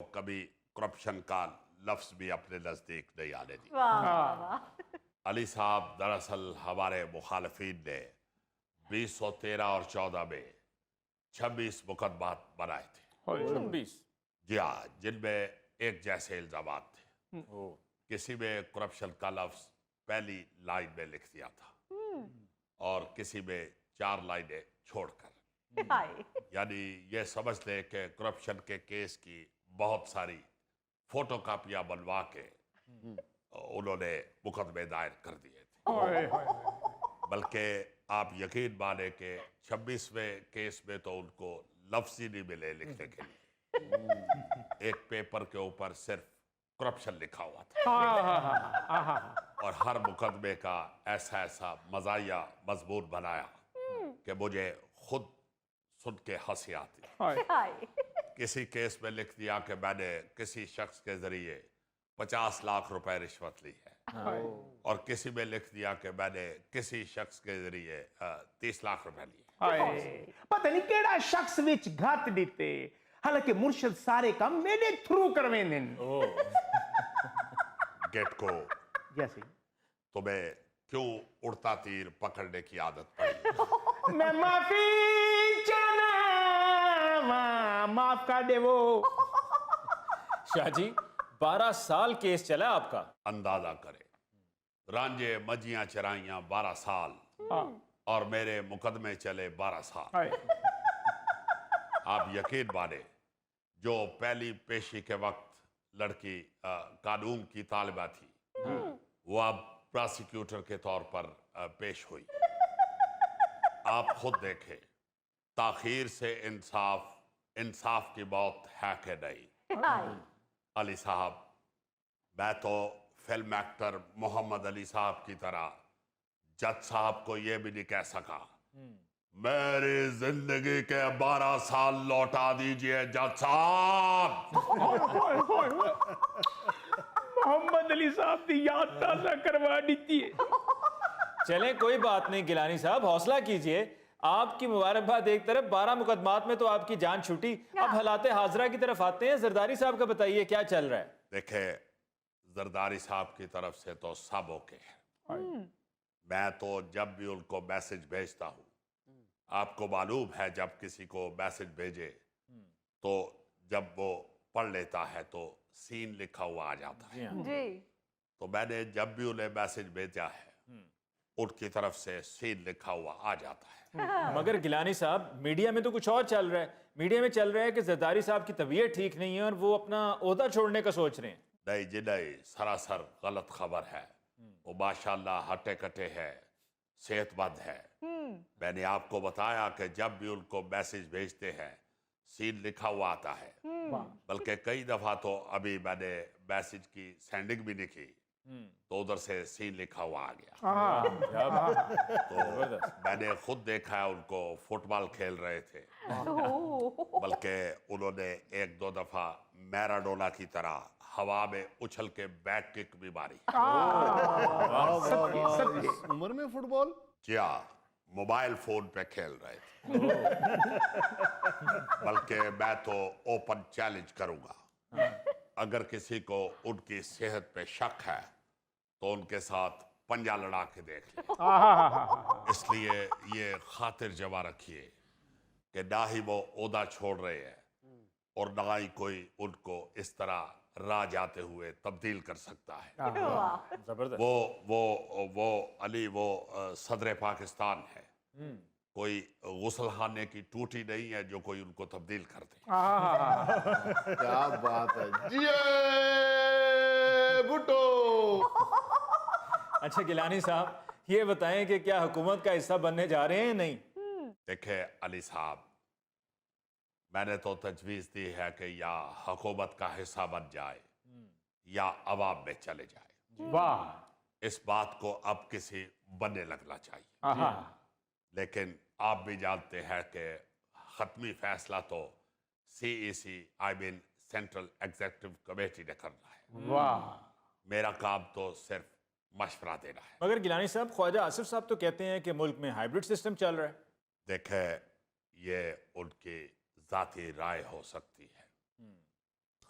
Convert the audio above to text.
کبھی کرپشن کا لفظ بھی اپنے نزدیک نہیں آنے دی۔ علی صاحب دراصل ہمارے مخالفین نے 2013 اور 14 میں 26 مقدمات بنائے تھے۔ 26 جی ہاں، جن میں ایک جیسے الزامات تھے۔ کسی میں کرپشن کا لفظ پہلی لائن میں لکھ دیا تھا اور کسی میں 4 لائنیں چھوڑ کر، یعنی یہ سمجھ لیں کہ کرپشن کے کیس کی بہت ساری فوٹو کاپیاں بنوا کے انہوں نے مقدمے دائر کر دیے تھے۔ بلکہ آپ یقین مانیں کہ 26ویں کیس میں تو ان کو لفظ ہی نہیں ملے لکھنے کے لیے، ایک پیپر کے اوپر صرف کرپشن لکھا ہوا تھا اور ہر مقدمے کا ایسا مزاحیہ مضمون بنایا کہ مجھے خود سن کے ہنسی آتی۔ کسی کیس میں لکھ دیا کہ میں نے کسی شخص کے ذریعے 50 لاکھ روپے رشوت لی ہے، اور کسی میں لکھ دیا کہ میں نے کسی شخص کے ذریعے 30 لاکھ روپے لیے۔ پتہ نہیں کیڑا شخص وچ گھات دیتے، حالانکہ مرشد سارے کام میرے تھرو کرویں دن۔ گیٹ کو جیسے تمہیں کیوں اڑتا تیر پکڑنے کی عادت پڑی؟ میں معافی چاہنا، معاف کر دے وہ۔ شاہ جی 12 سال کیس چلا آپ کا۔ اندازہ کرے، رانجے مجیاں چرائیاں 12 سال اور میرے مقدمے چلے 12 سال۔ آپ یقین مانیں، جو پہلی پیشی کے وقت لڑکی قانون کی طالبہ تھی، وہ اب پراسیکیوٹر کے طور پر پیش ہوئی۔ آپ خود دیکھیں، تاخیر سے انصاف کی موت ہے کہ نہیں؟ علی صاحب، میں تو فلم ایکٹر محمد علی صاحب کی طرح جج صاحب کو یہ بھی نہیں کہہ سکا میری زندگی کے 12 سال لوٹا دیجئے جج صاحب۔ محمد علی صاحب دی یاد تازہ کروا دیتی ہے۔ چلیں کوئی بات نہیں گیلانی صاحب، حوصلہ کیجئے۔ آپ کی مبارکباد ایک طرف، 12 مقدمات میں تو آپ کی جان چھوٹی۔ اب حالات حاضرہ کی طرف آتے ہیں۔ زرداری صاحب کا بتائیے کیا چل رہا ہے؟ دیکھیں، زرداری صاحب کی طرف سے تو سب اوکے ہے۔ میں تو جب بھی ان کو میسج بھیجتا ہوں، آپ کو معلوم ہے جب کسی کو میسج بھیجے تو جب وہ پڑھ لیتا ہے تو سین لکھا ہوا آ جاتا ہے۔ تو میں نے جب بھی انہیں میسج بھیجا ہے، ان کی طرف سے سین لکھا ہوا آ جاتا ہے۔ مگر گیلانی صاحب، میڈیا میں تو کچھ اور چل رہا ہے۔ میڈیا میں چل رہا ہے کہ زرداری صاحب کی طبیعت ٹھیک نہیں ہے اور وہ اپنا عہدہ چھوڑنے کا سوچ رہے ہیں۔ نہیں جی نہیں، سراسر غلط خبر ہے۔ وہ ماشاءاللہ ہٹے کٹے ہے، صحت مند ہے۔ میں نے آپ کو بتایا کہ جب بھی ان کو میسج بھیجتے ہیں سین لکھا ہوا آتا ہے، بلکہ کئی دفعہ تو ابھی میں نے میسج کی سینڈنگ بھی نہیں کی تو ادھر سے سین لکھا ہوا آ گیا۔ تو میں نے خود دیکھا ہے ان کو فٹ بال کھیل رہے تھے، بلکہ انہوں نے 1-2 دفعہ میراڈونا کی طرح ہوا میں اچھل کے بیک کک بھی ماری۔ عمر میں فٹ بال؟ جی ہاں، موبائل فون پہ کھیل رہے تھے۔ بلکہ میں تو اوپن چیلنج کروں گا، اگر کسی کو ان کی صحت پہ شک ہے تو ان کے ساتھ پنجہ لڑا کے دیکھ لیں۔ اس لیے یہ خاطر جمع رکھیے کہ نہ ہی وہ عہدہ چھوڑ رہے ہیں اور نہ ہی کوئی ان کو اس طرح راہ جاتے ہوئے تبدیل کر سکتا ہے۔ زبردست۔ وہ علی وہ صدر پاکستان ہے، کوئی غسل خانے کی ٹوٹی نہیں ہے جو کوئی ان کو تبدیل کر دے۔ کیا بات ہے جی بھٹو۔ اچھا گیلانی صاحب، یہ بتائیں کہ کیا حکومت کا حصہ بننے جا رہے ہیں یا نہیں؟ دیکھیں علی صاحب، میں نے تو تجویز دی ہے کہ یا حکومت کا حصہ بن جائے یا عوام میں چلے جائے۔ واہ، اس بات کو اب کسی بننے لگنا چاہیے، لیکن آپ بھی جانتے ہیں کہ حتمی فیصلہ تو CEC سینٹرل ایگزیکٹو کمیٹی نے کرنا ہے۔ واہ، میرا کام تو صرف مشورہ دینا ہے۔ مگر گیلانی صاحب، خواجہ آصف صاحب تو کہتے ہیں کہ ملک میں ہائیبرڈ سسٹم چل رہا ہے۔ دیکھیں، یہ ان کی ذاتی رائے ہو سکتی ہے،